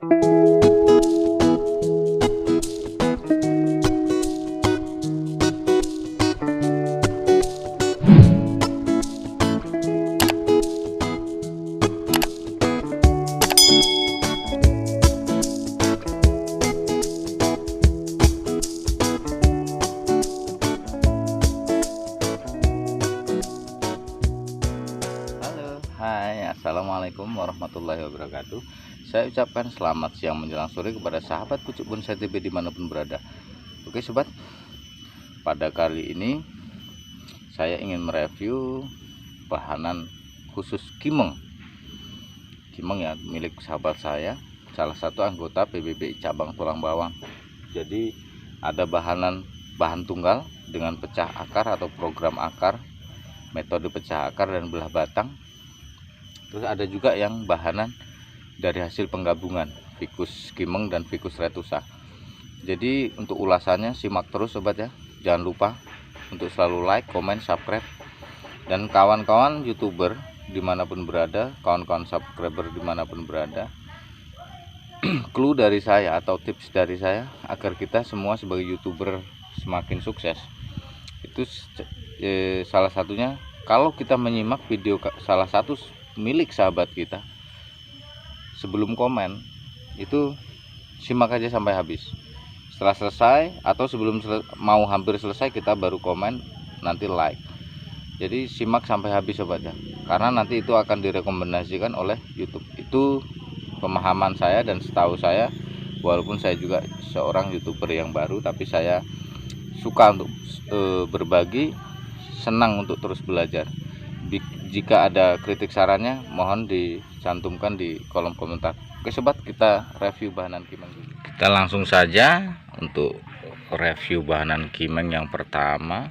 Hai, assalamualaikum warahmatullahi wabarakatuh. Saya ucapkan selamat siang menjelang sore kepada sahabat Pucuk Bonsai TV dimanapun berada. Oke sobat, pada kali ini saya ingin mereview bahanan khusus kimeng ya, milik sahabat saya, salah satu anggota PBBI cabang Tulang Bawang. Jadi ada bahan tunggal dengan pecah akar atau program akar, metode pecah akar dan belah batang. Terus ada juga yang bahanan dari hasil penggabungan Ficus kimeng dan Ficus retusa. Jadi untuk ulasannya simak terus sobat ya. Jangan lupa untuk selalu like, comment, subscribe. Dan kawan-kawan YouTuber dimanapun berada, kawan-kawan subscriber dimanapun berada, clue dari saya atau tips dari saya agar kita semua sebagai YouTuber semakin sukses, itu salah satunya kalau kita menyimak video salah satu milik sahabat kita, sebelum komen itu simak aja sampai habis. Setelah selesai atau sebelum mau hampir selesai kita baru komen, nanti like. Jadi simak sampai habis sobat ya, karena nanti itu akan direkomendasikan oleh YouTube. Itu pemahaman saya dan setahu saya, walaupun saya juga seorang YouTuber yang baru, tapi saya suka untuk berbagi, senang untuk terus belajar. Jika ada kritik sarannya mohon dicantumkan di kolom komentar. Oke sobat, kita review bahanan kimeng dulu. Kita langsung saja untuk review bahanan kimeng yang pertama.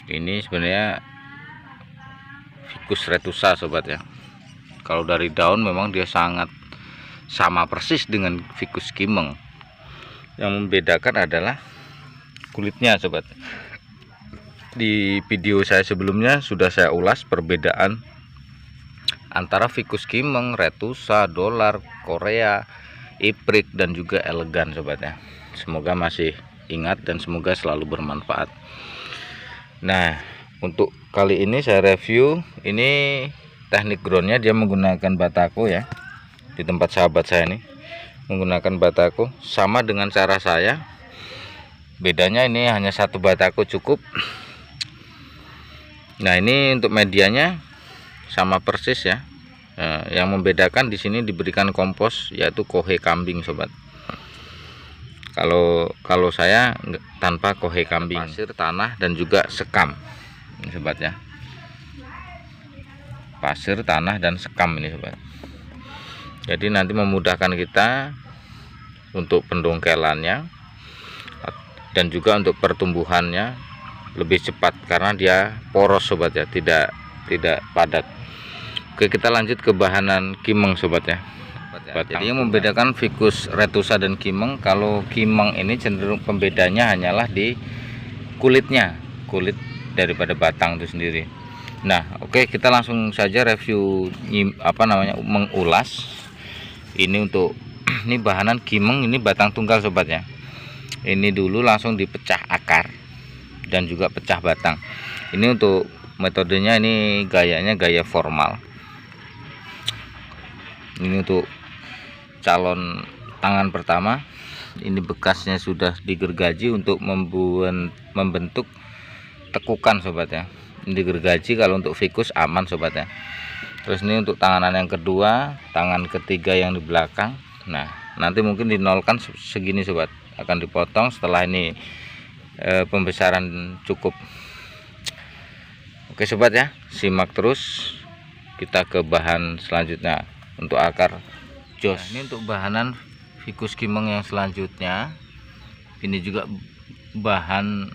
Ini sebenarnya Ficus retusa sobat ya. Kalau dari daun memang dia sangat sama persis dengan Ficus kimeng. Yang membedakan adalah kulitnya sobat. Di video saya sebelumnya sudah saya ulas perbedaan antara Ficus kimeng, retusa, dolar, Korea, iprik dan juga elegan sobat ya. Semoga masih ingat dan semoga selalu bermanfaat. Nah, untuk kali ini saya review ini teknik groundnya, dia menggunakan batako ya. Di tempat sahabat saya ini menggunakan batako sama dengan cara saya. Bedanya ini hanya satu batako cukup. Nah, ini untuk medianya sama persis ya. Yang membedakan di sini diberikan kompos yaitu kohe kambing sobat. Kalau saya tanpa kohe kambing, pasir tanah dan juga sekam ini sobat ya. Pasir tanah dan sekam ini sobat. Jadi nanti memudahkan kita untuk pendongkelannya dan juga untuk pertumbuhannya lebih cepat karena dia poros sobat ya, tidak padat. Oke, kita lanjut ke bahanan kimeng sobat ya. Jadi yang membedakan Ficus retusa dan kimeng, kalau kimeng ini cenderung pembedanya hanyalah di kulitnya, kulit daripada batang itu sendiri. Nah, oke, kita langsung saja review mengulas. Ini untuk ini bahanan kimeng, ini batang tunggal sobat ya. Ini dulu langsung dipecah akar dan juga pecah batang. Ini untuk metodenya, ini gayanya gaya formal. Ini untuk calon tangan pertama. Ini bekasnya sudah digergaji untuk membentuk tekukan sobat ya. Ini digergaji, kalau untuk Ficus aman sobat ya. Terus ini untuk tangan yang kedua, tangan ketiga yang di belakang. Nah, nanti mungkin dinolkan segini sobat, akan dipotong setelah ini pembesaran cukup. Oke sobat ya, simak terus. Kita ke bahan selanjutnya untuk akar jos. Nah, ini untuk bahanan Ficus kimeng yang selanjutnya. Ini juga bahan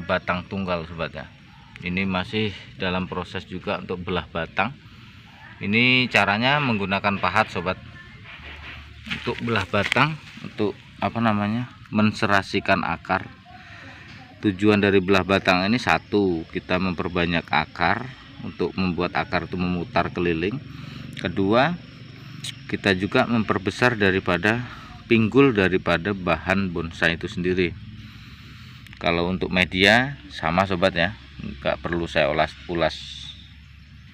batang tunggal sobat ya. Ini masih dalam proses juga untuk belah batang. Ini caranya menggunakan pahat sobat. Untuk belah batang, untuk menserasikan akar. Tujuan dari belah batang ini satu, kita memperbanyak akar untuk membuat akar itu memutar keliling. Kedua, kita juga memperbesar daripada pinggul daripada bahan bonsai itu sendiri. Kalau untuk media sama sobat ya, nggak perlu saya ulas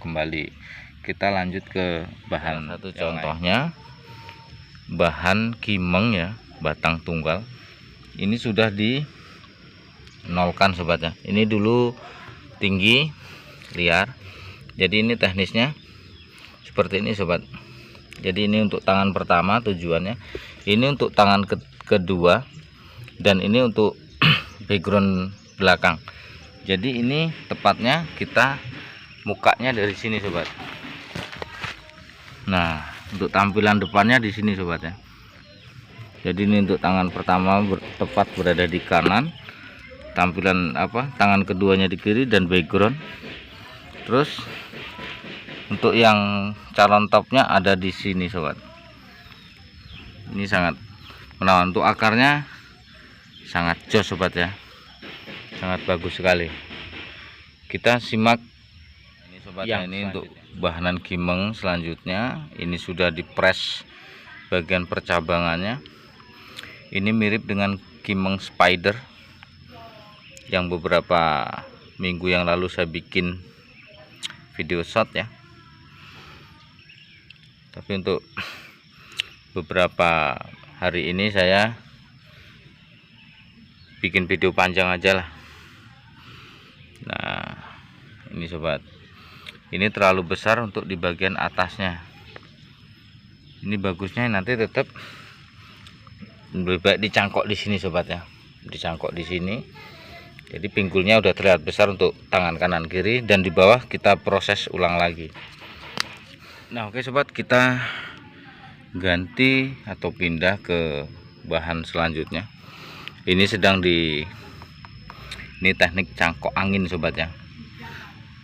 kembali. Kita lanjut ke bahan satu contohnya, bahan kimeng ya, batang tunggal. Ini sudah dinolkan sobat ya. Ini dulu tinggi liar, jadi ini teknisnya seperti ini sobat. Jadi ini untuk tangan pertama tujuannya, ini untuk tangan kedua, dan ini untuk background belakang. Jadi ini tepatnya kita mukanya dari sini sobat. Nah, untuk tampilan depannya di sini sobat ya. Jadi ini untuk tangan pertama tepat berada di kanan, tampilan tangan keduanya di kiri, dan background. Terus untuk yang calon topnya ada di sini sobat. Ini sangat menawan. Untuk akarnya sangat jos sobat ya, sangat bagus sekali. Kita simak ini sobat ya, ini untuk bahanan kimeng selanjutnya. Ini sudah dipres bagian percabangannya. Ini mirip dengan kimeng spider yang beberapa minggu yang lalu saya bikin video shot ya. Tapi untuk beberapa hari ini saya bikin video panjang aja lah. Nah, ini sobat, ini terlalu besar untuk di bagian atasnya. Ini bagusnya nanti tetap lebih baik dicangkok di sini sobat ya, dicangkok di sini. Jadi pinggulnya udah terlihat besar untuk tangan kanan kiri, dan di bawah kita proses ulang lagi. Nah oke sobat, kita ganti atau pindah ke bahan selanjutnya. Ini sedang ini teknik cangkok angin sobat ya,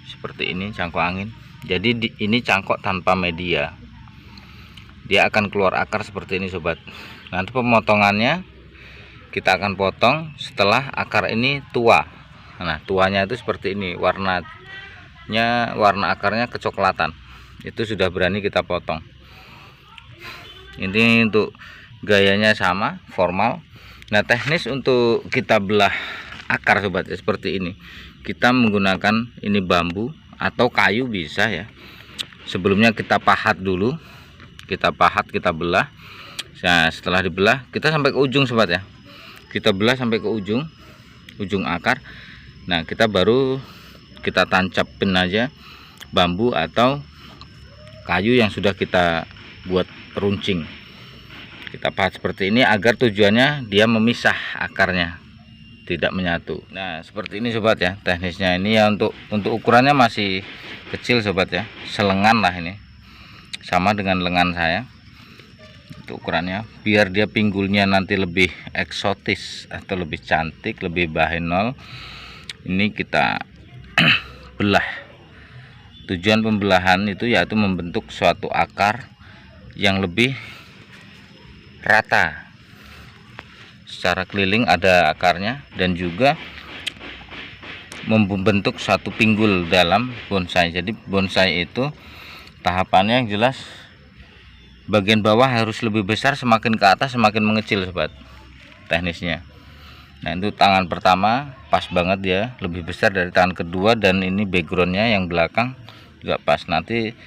seperti ini cangkok angin. Jadi ini cangkok tanpa media, dia akan keluar akar seperti ini sobat. Nanti pemotongannya kita akan potong setelah akar ini tua. Nah tuanya itu seperti ini, warna akarnya kecoklatan, itu sudah berani kita potong. Ini untuk gayanya sama, formal. Nah teknis untuk kita belah akar sobat ya, seperti ini. Kita menggunakan ini bambu atau kayu bisa ya. Sebelumnya kita pahat dulu, kita belah. Nah setelah dibelah kita sampai ke ujung sobat ya, kita belah sampai ke ujung akar. Nah kita baru kita tancapin aja bambu atau kayu yang sudah kita buat runcing. Kita pahat seperti ini agar tujuannya dia memisah akarnya, tidak menyatu. Nah seperti ini sobat ya teknisnya. Ini ya untuk ukurannya masih kecil sobat ya, selengan lah ini, sama dengan lengan saya. Untuk ukurannya biar dia pinggulnya nanti lebih eksotis atau lebih cantik, lebih bahenol, ini kita belah. Tujuan pembelahan itu yaitu membentuk suatu akar yang lebih rata secara keliling, ada akarnya, dan juga membentuk satu pinggul dalam bonsai. Jadi bonsai itu tahapannya yang jelas bagian bawah harus lebih besar, semakin ke atas semakin mengecil sobat teknisnya. Nah itu tangan pertama pas banget ya, lebih besar dari tangan kedua, dan ini backgroundnya yang belakang juga pas. Nanti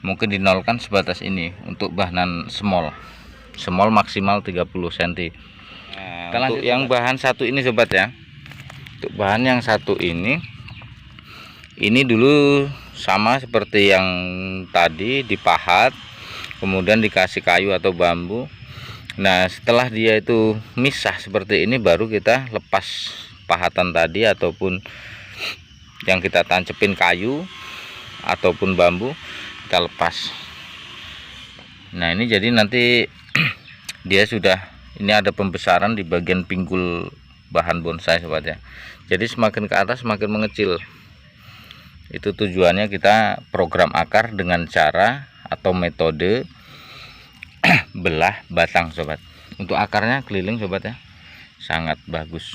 mungkin dinolkan sebatas ini untuk bahan small maksimal 30 cm. Nah, untuk yang bahan satu ini sobat ya, untuk bahan yang satu ini dulu sama seperti yang tadi, dipahat kemudian dikasih kayu atau bambu. Nah setelah dia itu misah seperti ini, baru kita lepas pahatan tadi ataupun yang kita tancepin kayu ataupun bambu, kita lepas. Nah ini jadi nanti dia sudah, ini ada pembesaran di bagian pinggul bahan bonsai sobat ya. Jadi semakin ke atas semakin mengecil. Itu tujuannya kita program akar dengan cara atau metode belah batang sobat. Untuk akarnya keliling sobat ya, sangat bagus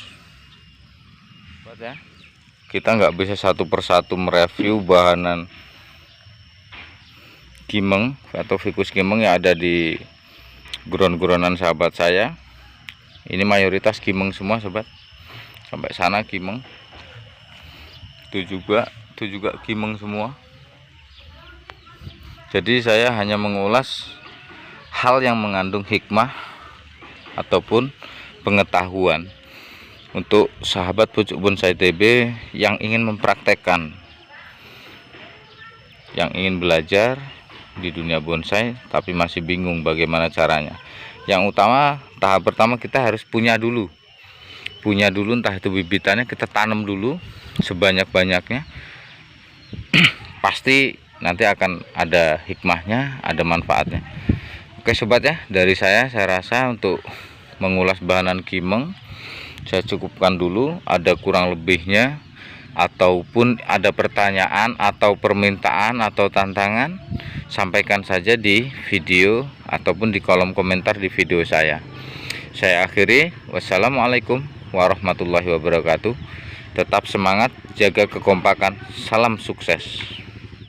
sobat ya. Kita nggak bisa satu persatu mereview bahanan kimeng atau ficus kimeng yang ada di guron-guronan sahabat saya. Ini mayoritas kimeng semua sobat, sampai sana kimeng, itu juga kimeng semua. Jadi saya hanya mengulas hal yang mengandung hikmah ataupun pengetahuan untuk sahabat pucuk bonsai TB yang ingin mempraktekkan, yang ingin belajar di dunia bonsai tapi masih bingung bagaimana caranya. Yang utama, tahap pertama kita harus punya dulu entah itu bibitannya, kita tanam dulu sebanyak-banyaknya. Pasti nanti akan ada hikmahnya, ada manfaatnya. Oke sobat ya, dari saya rasa untuk mengulas bahanan kimeng saya cukupkan dulu. Ada kurang lebihnya ataupun ada pertanyaan atau permintaan atau tantangan, sampaikan saja di video ataupun di kolom komentar di video saya. Saya akhiri, wassalamualaikum warahmatullahi wabarakatuh. Tetap semangat, jaga kekompakan, salam sukses.